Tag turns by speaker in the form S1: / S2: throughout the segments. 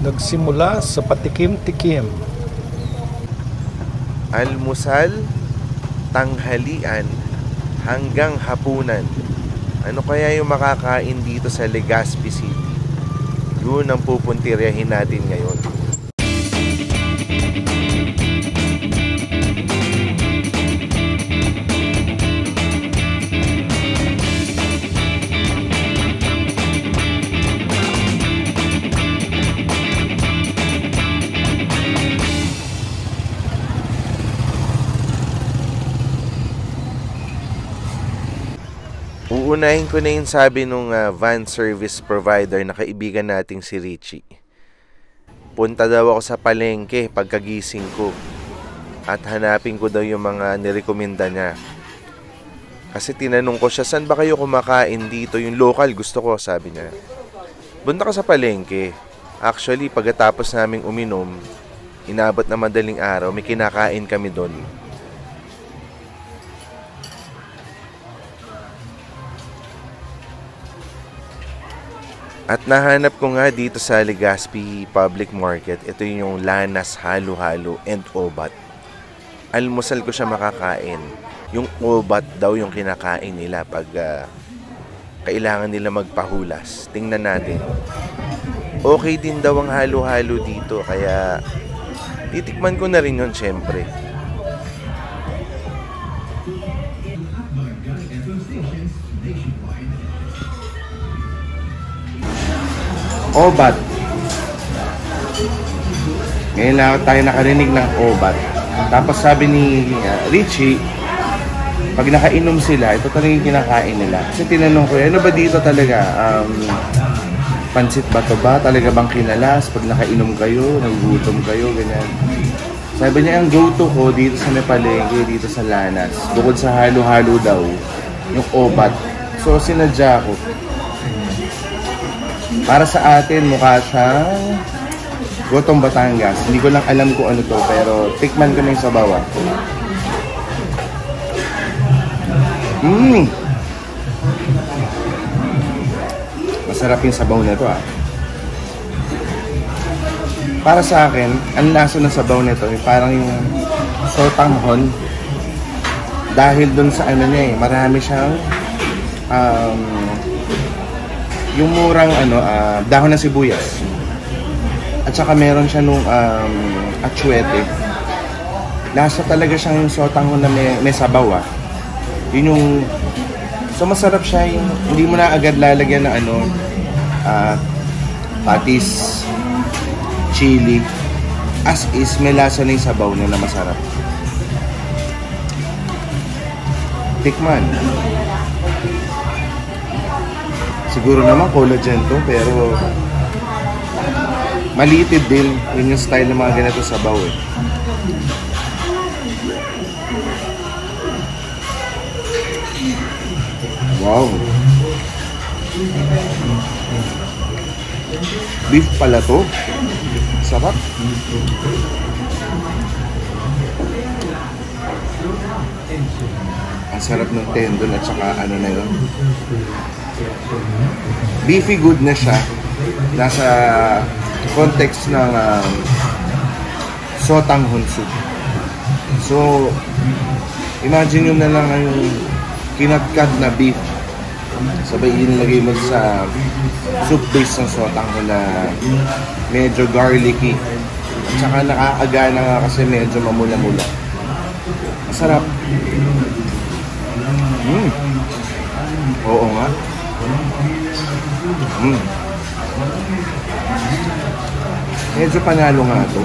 S1: nagsimula sa patikim-tikim.
S2: Almusal, tanghalian, hanggang hapunan. Ano kaya yung makakain dito sa Legazpi City? Yun ang pupuntiryahin natin ngayon. Uunahin ko na yung sabi nung van service provider na kaibigan nating si Richie. Punta daw ako sa palengke pagkagising ko at hanapin ko daw yung mga nirekomenda niya. Kasi tinanong ko siya, saan ba kayo kumakain dito? Yung local gusto ko, sabi niya. Punta ka sa palengke. Actually, pagkatapos naming uminom, inabot na madaling araw, may kinakain kami doon. At nahanap ko nga dito sa Legazpi Public Market, ito yung Lanas Halo-Halo and Obat. Almusal ko siya makakain. Yung Obat daw yung kinakain nila pag kailangan nila magpahulas. Tingnan natin. Okay din daw ang halo-halo dito, kaya titikman ko na rin yun syempre. Obat. Ngayon lang tayo nakarinig ng Obat. Tapos sabi ni Richie, pag nakainom sila, ito talaga yung kinakain nila. Kasi tinanong ko, ano ba dito talaga? Pansit ba ito ba? Talaga bang kinalas? Pag nakainom kayo, nagugutom kayo, ganyan. Sabi niya, ang go-to ko dito sa Nepalengke, dito sa Lanas. Bukod sa halo-halo daw, yung Obat. So, sinadya ko. Para sa atin, mukha siyang Gotong Batangas. Hindi ko lang alam kung ano to, pero tikman ko na yung sabaw. Masarap yung sabaw na to. Para sa akin, ang lasa ng sabaw nito, parang yung sotanghon. Dahil dun sa ano niya marami siyang yung murang dahon ng sibuyas. At saka meron siya nung atsuete. Lasa talaga siyang yung sotanghon na may sabaw. Yun yung so masarap siya, yung hindi mo na agad lalagyan ng patis, chili. As is, may lasa na yung sabaw na masarap. Tikman. Siguro naman collagen to, pero maliitid din. Yun yung style ng mga ganito sabaw Wow. Beef pala to. Sarap. Ang sarap ng tendon at saka ano na yun. Beefy good na siya. Nasa context ng sotanghon soup. So, imagine nyo na lang yung kinatkat na beef. Sabay inilagay mo sa soup base ng sotanghon na medyo garlicky. At saka nakakagana nga kasi medyo mamula-mula. Masarap. Oo nga. Medyo panalo nga ito.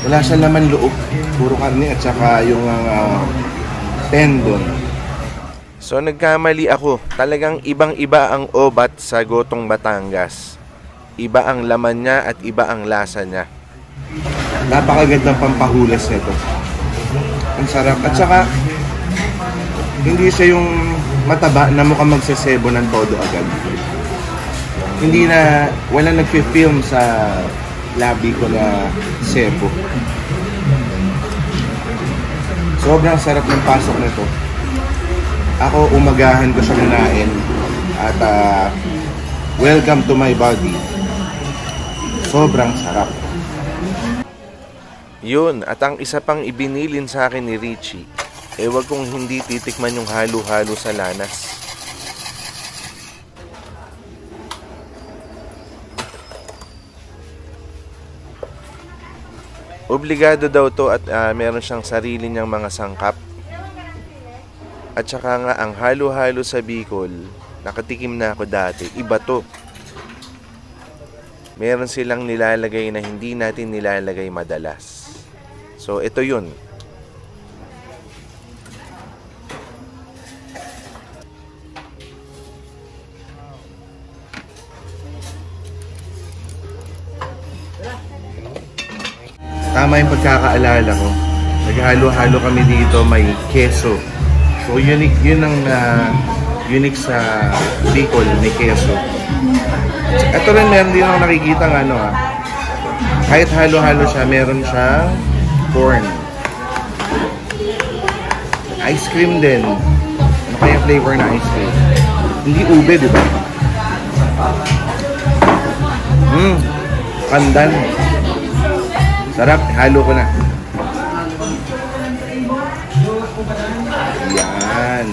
S2: Wala siya laman loob. Puro karne at saka yung tendon. So nagkamali ako. Talagang ibang-iba ang Obat sa Gotong Batangas. Iba ang laman niya at iba ang lasa niya. Napakagandang pampahulas nito. Ang sarap. At saka hindi siya yung mataba na mukhang magsasebo ng todo agad. Hindi na, wala nagpi-film sa labi ko na sebo. Sobrang sarap ng pasok nito. Ako, umagahan ko siya kinain. At welcome to my body. Sobrang sarap. Yun, at ang isa pang ibinilin sa akin ni Richie, wag kong hindi titikman yung halo-halo sa lanas. Obligado daw to at meron siyang sarili niyang mga sangkap. At saka nga ang halo-halo sa Bicol, nakatikim na ako dati, iba to. Meron silang nilalagay na hindi natin nilalagay madalas. So ito yun. Tama yung pagkakaalala ko. Naghalo-halo kami dito, may keso. So unique, yun ang unique sa Bicol, may keso. Ito rin meron din ako nakikita ng ano kahit halo-halo siya, meron siyang corn. Ice cream din. Ano kaya flavor na ice cream? Hindi ube, di ba? Pandan. Sarap, halo ko na. Yan.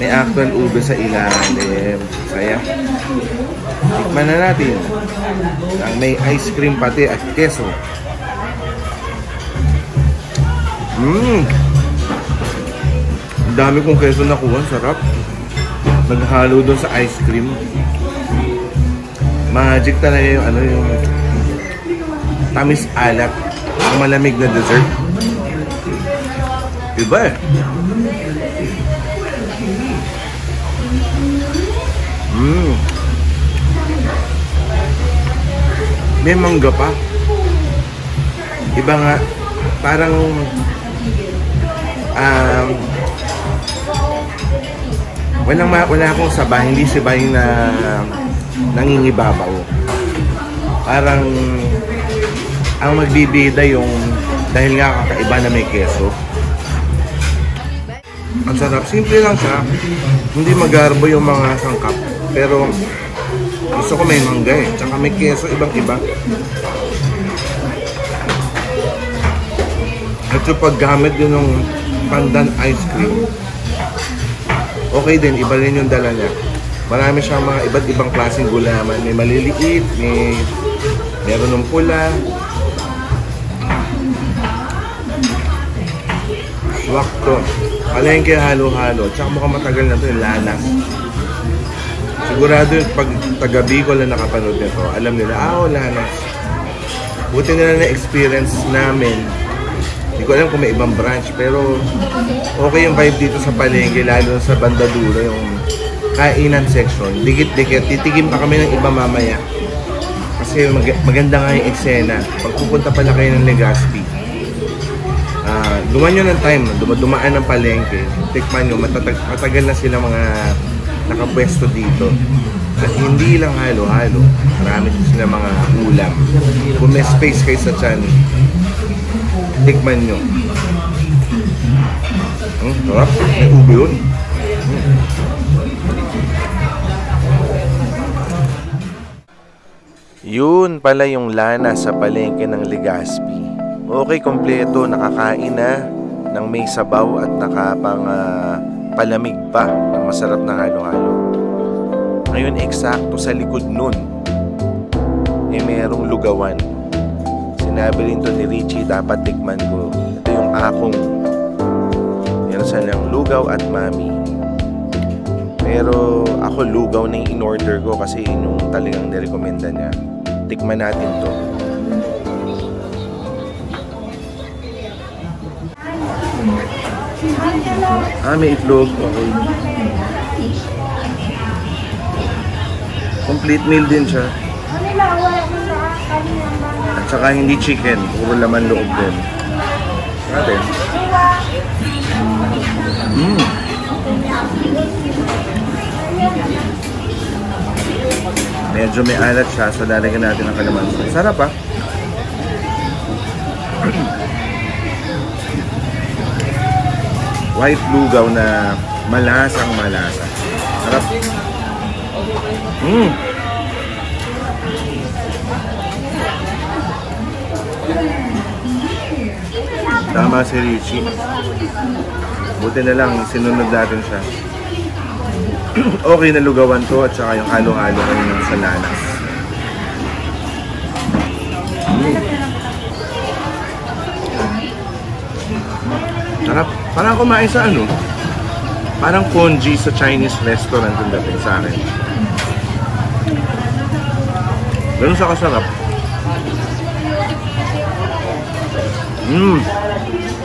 S2: May actual ube sa ilalim. Saya. Tikman na natin. Ang may ice cream pati at keso. Ang dami kong keso nakuha. Sarap. Naghalo doon sa ice cream. Magic talaga yung ano yung tamis alat. Ang malamig na dessert. Diba eh? May mangga pa. Iba nga, parang wala akong sabay, hindi sabay na nangingibabaw. Parang ang magbibida yung dahil nga kakaiba na may keso. Ang sarap, simple lang siya. Hindi magarbo yung mga sangkap. Pero gusto ko may mangga eh. Tsaka may keso, ibang-iba. At yung paggamit din ng pandan ice cream, okay din, iba rin yung dala niya. Marami siyang mga iba't ibang klaseng gulaman. May maliliit, meron ng pula. Swak to. Palengke halo-halo. Tsaka mukhang matagal na to yung lanas. Sigurado yung pag taga-Bicol na nakapanood nito, alam nila, lanas. Buti nila na-experience namin. Hindi ko alam kung may ibang branch, pero okay yung vibe dito sa palengke, lalo sa banda dulo, yung kainan section. Dikit-dikit. Titigim pa kami ng iba mamaya. Kasi maganda nga yung eksena. Pag pupunta pala kayo ng Legazpi, dumaan nyo ng time, dumaan ng palengke, tikman nyo, matagal na sila mga nakapwesto dito. At hindi lang halo-halo, marami sila mga ulam. Kung may space kayo sa tiyan, tikman nyo. Sarap, may ube yun. Yun pala yung lana sa palengke ng Legazpi. Okay, kompleto, nakakain na ng may sabaw at nakapang palamig pa ng masarap na halo-halo. Ngayon, eksakto sa likod nun, merong lugawan. Sinabi rin to ni Richie, dapat tikman ko. Ito yung akong. Meron silang lugaw at mami. Pero ako lugaw na yung in-order ko kasi yun yung talagang nirekomenda niya. Tikman natin to. May itlog. Okay. Complete meal din siya. At saka hindi chicken. Puro laman loob din. Natin. Medyo may alat siya, so lalagyan natin ang kalamansi. Sarap ah. White lugaw na malasang malasa. Sarap. Tama si Richie. Buti na lang, sinunod natin siya. Okay na lugawan to at saka yung halo-halo kanina sa lanas. Sarap. Parang kumain sa ano? Parang congee sa Chinese restaurant yung dating sa akin. Ganun siya kasarap.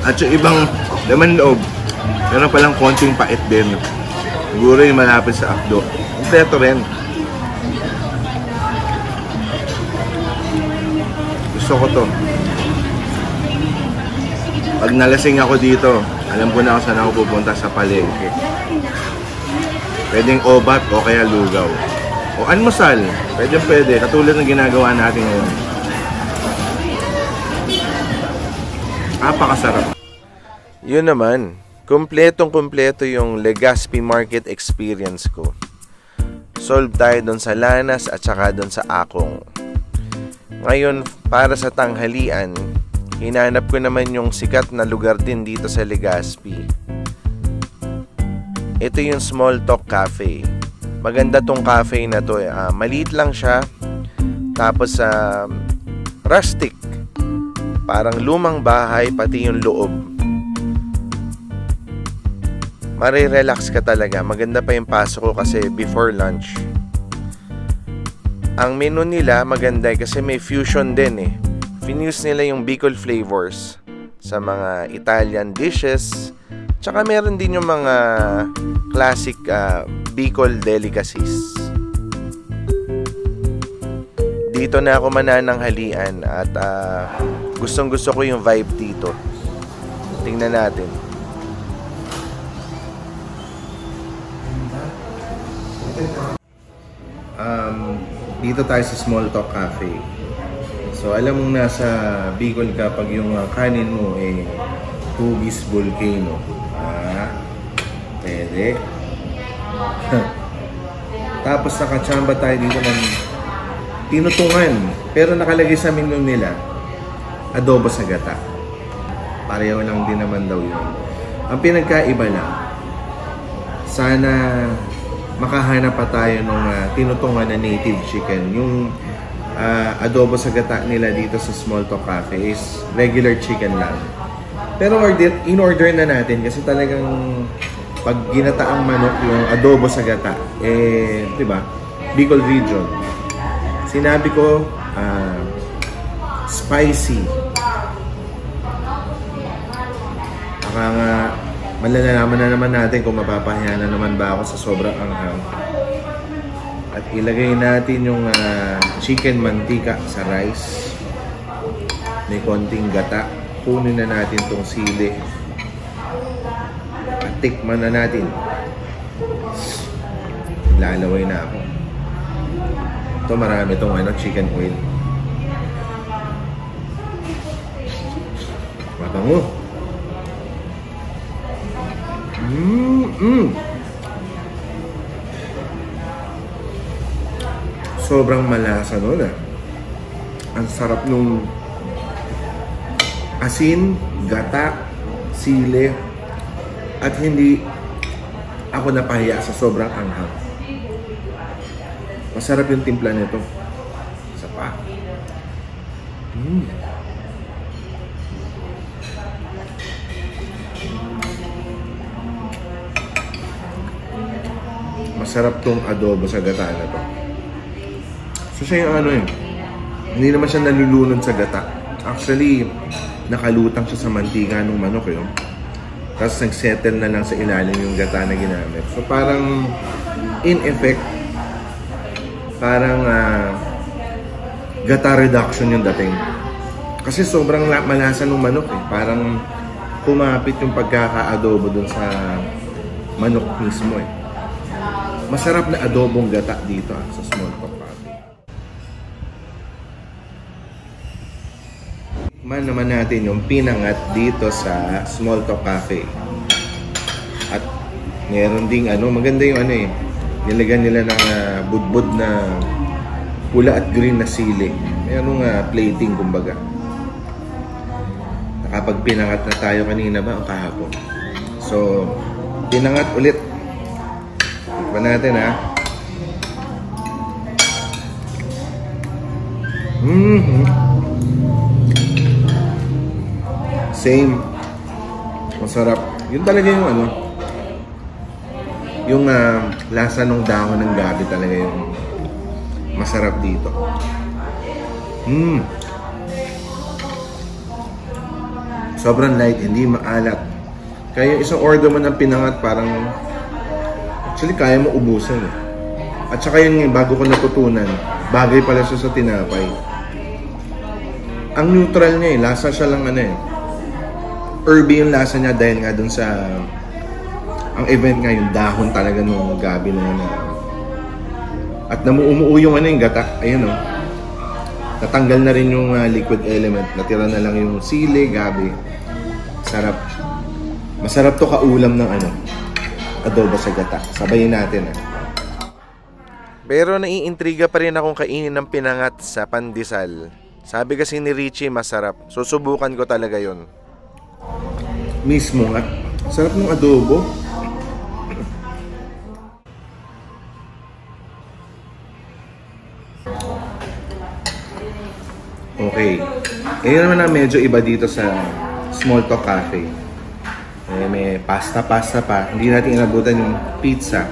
S2: At yung ibang laman loob, meron palang konting pait din. Siguro yung malapit sa abdo. Kompleto rin. Gusto ko to. Pag nalasing ako dito, alam ko na kung saan ako pupunta sa palengke. Pwedeng obat o kaya lugaw. O almusal. Pwede. Katulad ng ginagawa natin ngayon. Napakasarap. Yun naman. Kumpletong-kumpleto yung Legazpi Market experience ko. Solve tayo doon sa lanas at saka doon sa akong. Ngayon, para sa tanghalian, hinanap ko naman yung sikat na lugar din dito sa Legazpi. Ito yung Small Talk Cafe. Maganda tong cafe na to. Maliit lang siya. Tapos rustic. Parang lumang bahay, pati yung loob. Marirelax ka talaga. Maganda pa yung pasok ko kasi before lunch. Ang menu nila maganda kasi may fusion din eh. Finuse nila yung Bicol flavors sa mga Italian dishes. Tsaka meron din yung mga classic Bicol delicacies. Dito na ako manananghalian at gustong gusto ko yung vibe dito. Tingnan natin. Dito tayo sa Small Talk Cafe. So alam mong nasa Bicol ka pag yung kanin mo Hugis Volcano. Pwede. Tapos nakachamba tayo dito ng tinutungan. Pero nakalagay sa menu nila adobo sa gata. Pareho lang din naman daw yun. Ang pinagkaiba lang, sana makahanap pa tayo ng tinutungan na native chicken. Yung adobo sa gata nila dito sa Small Talk Cafe is regular chicken lang. Pero in-order na natin kasi talagang pag ginataang manok yung adobo sa gata, di ba? Bicol region. Sinabi ko, spicy. Baka nga, malalaman na naman natin kung mapapahiya na naman ba ako sa sobrang anghang. At ilagay natin yung chicken mantika sa rice. May konting gata. Kunin na natin tong sili. At tikman na natin. Lalaway na ako. Ito marami tong chicken oil. Mabango. Sobrang malasa nun Ang sarap nung asin, gata, sili, at hindi ako napahiya sa sobrang anghang. Masarap yung timpla nito. Isa pa. Masarap tong adobo sa gata na to. So siya yung hindi naman siya nalulunod sa gata. Actually, nakalutang siya sa mantika ng manok yun. Tapos nag-settle na lang sa ilalim yung gata na ginamit. So parang, in effect, parang gata reduction yung dating. Kasi sobrang malasa ng manok Parang kumapit yung pagkaka-adobo dun sa manok mismo Masarap na adobong gata dito sa Small Talk Cafe. Tikman naman natin yung pinangat dito sa Small Talk Cafe. At meron ding maganda yung Nilagyan nila ng budbud na pula at green na sili. May anong plating kumbaga. Nakapagpinangat na tayo kanina ba o kahapon. So, pinangat ulit. Tikman natin ha. Same. Masarap. Yun talaga yung ano. Yung lasa ng dahon ng gabi talaga yung masarap dito. Sobrang light, hindi maalat. Kaya isang order mo ng pinangat parang actually kaya mo ubusan. At saka yun bago ko natutunan, bagay pala siya sa tinapay. Ang neutral niya lasa siya lang herby yung lasa niya dahil nga dun sa ang event nga yung dahon talaga nung gabi na yun. At umuo yung yung gata, ayun natanggal na rin yung liquid element, natira na lang yung sili, gabi. Sarap. Masarap to kaulam ng adobo sa gata. Sabayin natin Pero naiintriga pa rin akong kainin ng pinangat sa pandesal. Sabi kasi ni Richie masarap. Susubukan ko talaga yon. Mismo nga. Sarap ng adobo. Okay. Ngayon naman na medyo iba dito sa Small Talk Cafe. May pasta pa. Hindi natin inabutan yung pizza.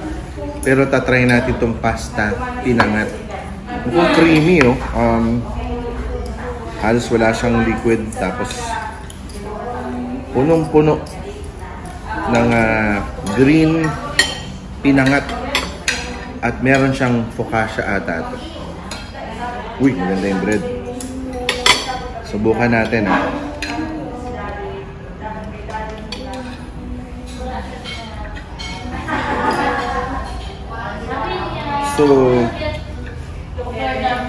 S2: Pero tatry natin itong pasta pinangat. Mukhang creamy, halos wala siyang liquid. Tapos, punong-puno ng green pinangat. At meron siyang focaccia ata ito. Uy, maganda yung bread. Subukan natin So,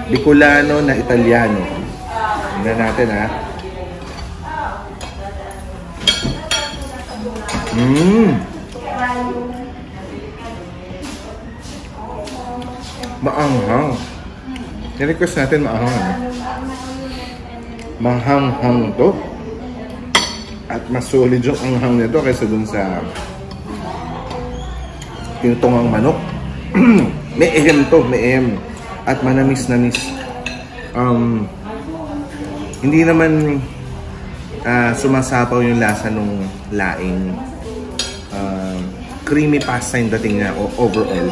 S2: Bicolano na Italiano. Tingnan natin Maanghang. I-request natin maanghang. Manghang-hang to. At mas solid yung anghang nito kaysa dun sa tinutungang manok. May ehem to, may ehem. At manamis-namis. Hindi naman sumasapaw yung lasa nung laing. Creamy pasta yung dating na overall.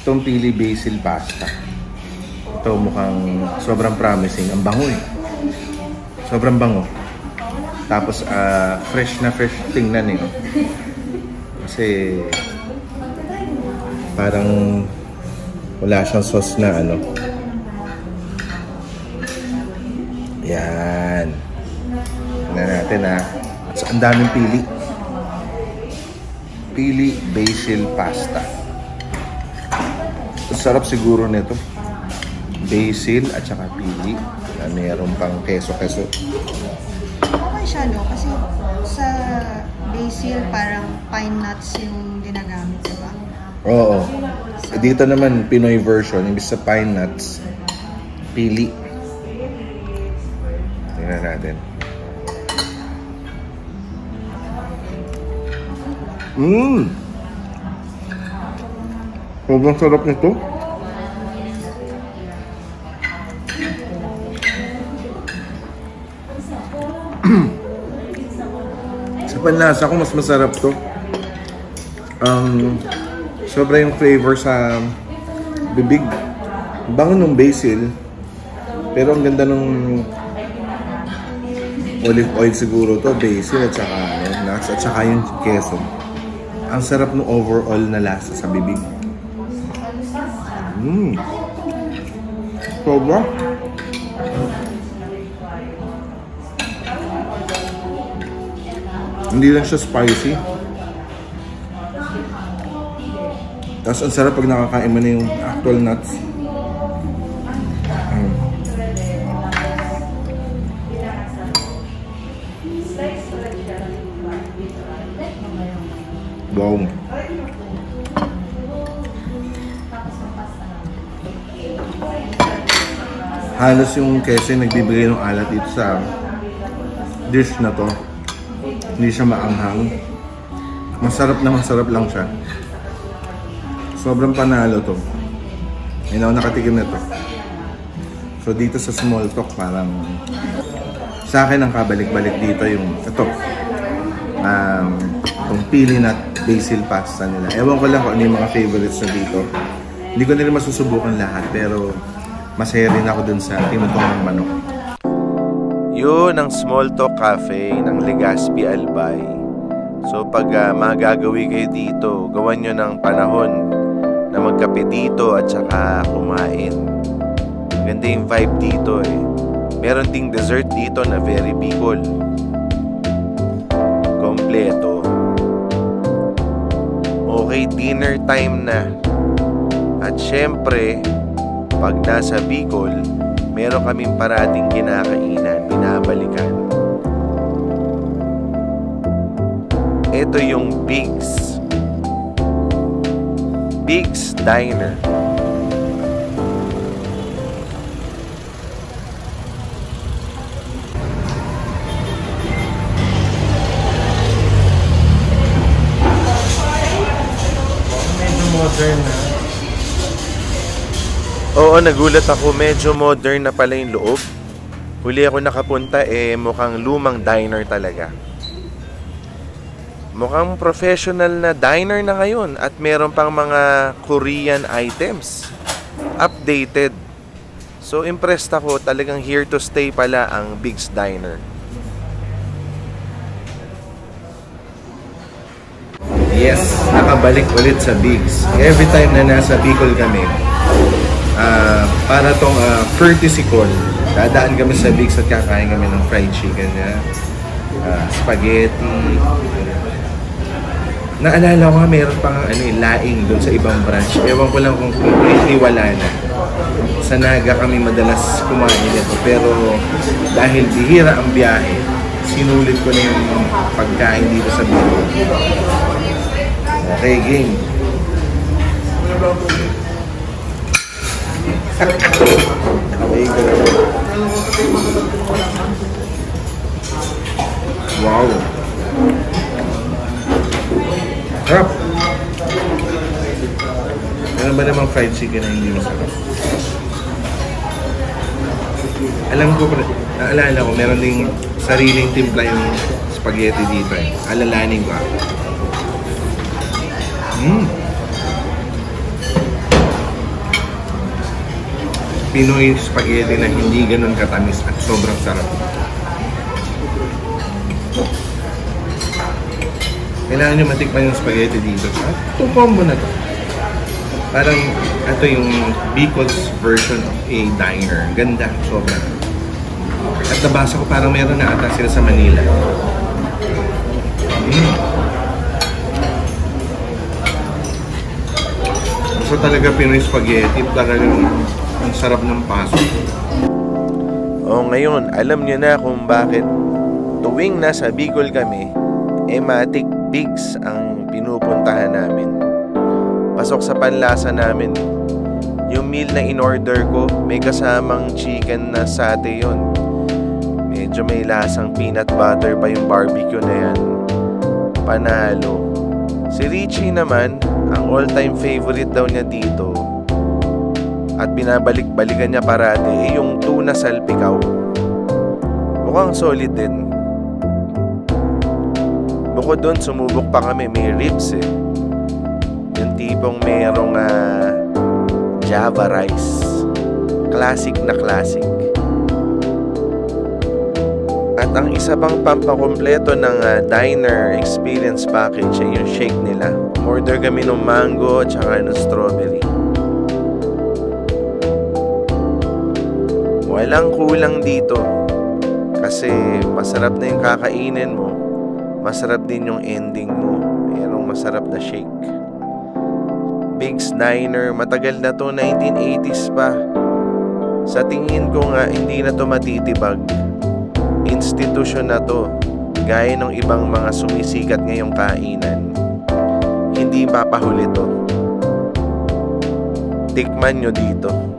S2: Itong pili basil pasta. Ito mukhang sobrang promising. Ang bango Sobrang bango. Tapos fresh na fresh tingnan Kasi parang wala siyang sauce na Yan. Tingnan natin So, ang daming pili. Pili basil pasta. Sarap siguro nito. Basil at saka pili. Meron pang keso-keso.
S3: Okay siya, Kasi sa basil, parang pine nuts yung ginagamit, diba?
S2: Oo. Dito naman, Pinoy version. Imbis sa pine nuts, pili. Tingnan natin. Sobrang sarap nito. Sa panlasa ko, mas masarap to. Sobra yung flavor sa bibig. Bango ng basil. Pero ang ganda ng olive oil siguro to. Basil at saka nuts at saka yung queso. Ang sarap ng overall na lasa sa bibig. Sobra. Hindi lang siya spicy. Tapos ang sarap pag nakakain mo na yung actual nuts. Wow. Halos yung queso nagbibigay ng alat dito sa dish na to. Hindi siya maanghang. Masarap lang siya. Sobrang panalo to. Hindi na ako nakatikim na to. So dito sa Small Talk, parang sa akin ang kabalik-balik dito yung ito. Itong pili nut basil pasta nila. Ewan ko lang kung ano yung mga favorites na dito. Hindi ko na rin masusubukan lahat, pero masaya rin ako dun sa tinutong ng manok.
S4: Yun ang Small Talk Cafe ng Legazpi Albay. So pag magagawi kayo dito, gawan nyo ng panahon na magkape dito at saka kumain. Maganda yung vibe dito eh. Meron ding dessert dito na very Bicol. Kompleto. Okay, dinner time na. At syempre, pag nasa Bicol, meron kaming parating kinakainan, binabalikan. Ito yung Big's Diner.
S2: Medyo modern na.
S4: Oo, nagulat ako. Medyo modern na pala yung loob. Huli ako nakapunta mukhang lumang diner talaga. Mukhang professional na diner na ngayon at meron pang mga Korean items. Updated. So impressed ako. Talagang here to stay pala ang Big's Diner.
S2: Yes, nakabalik ulit sa Big's. Every time na nasa Bicol kami, para tong courtesy call, dadaan kami sa Big's at kakain kami ng fried chicken niya, spaghetti. Naalala ko nga, meron pang laing doon sa ibang branch. Ewan ko lang kung completely wala na. Sa Naga kami madalas kumain nito. Pero dahil bihira ang biyahe, sinulit ko na yung pagkain dito sa Bicol. Okay, game. Wow. Sarap. Meron ba namang fried chicken na hindi masarap? Alam ko, naalala ko, meron ding sariling timpla yung spaghetti dito eh. Alalaning ko. Pinoy spaghetti na hindi ganun katamis at sobrang sarap. Kailangan nyo matikman yung spaghetti dito. At ito combo na to. Parang ito yung Bicol's version of a diner. Ganda, sobrang. At nabasa ko parang meron na ata sila sa Manila. So talaga Pinoy spaghetti, talagang ang sarap ng paso.
S4: Ngayon, alam nyo na kung bakit tuwing nasa Bicol kami, matik Big's ang pinupuntahan namin. Pasok sa panlasa namin. Yung meal na in-order ko, may kasamang chicken na sate yun. Medyo may lasang peanut butter pa yung barbecue na yan. Panalo. Si Richie naman, ang all-time favorite daw niya dito at binabalik-balikan niya parati yung tuna salpikaw. Mukhang solid din. Bukod doon, sumubok pa kami, may ribs eh. Yung tipong merong Java rice. Classic na classic. At ang isa pang pampakompleto ng diner experience package ay yung shake nila. Order kami ng mango at saka ng strawberry. Walang kulang dito. Kasi masarap na yung kakainin mo. Masarap din yung ending mo. Mayroong masarap na shake. Big's Diner, matagal na to, 1980s pa. Sa tingin ko nga, hindi na to matitibag. Institusyon na to, gaya ng ibang mga sumisikat ngayong kainan. hindi papahuli to. Tikman nyo dito.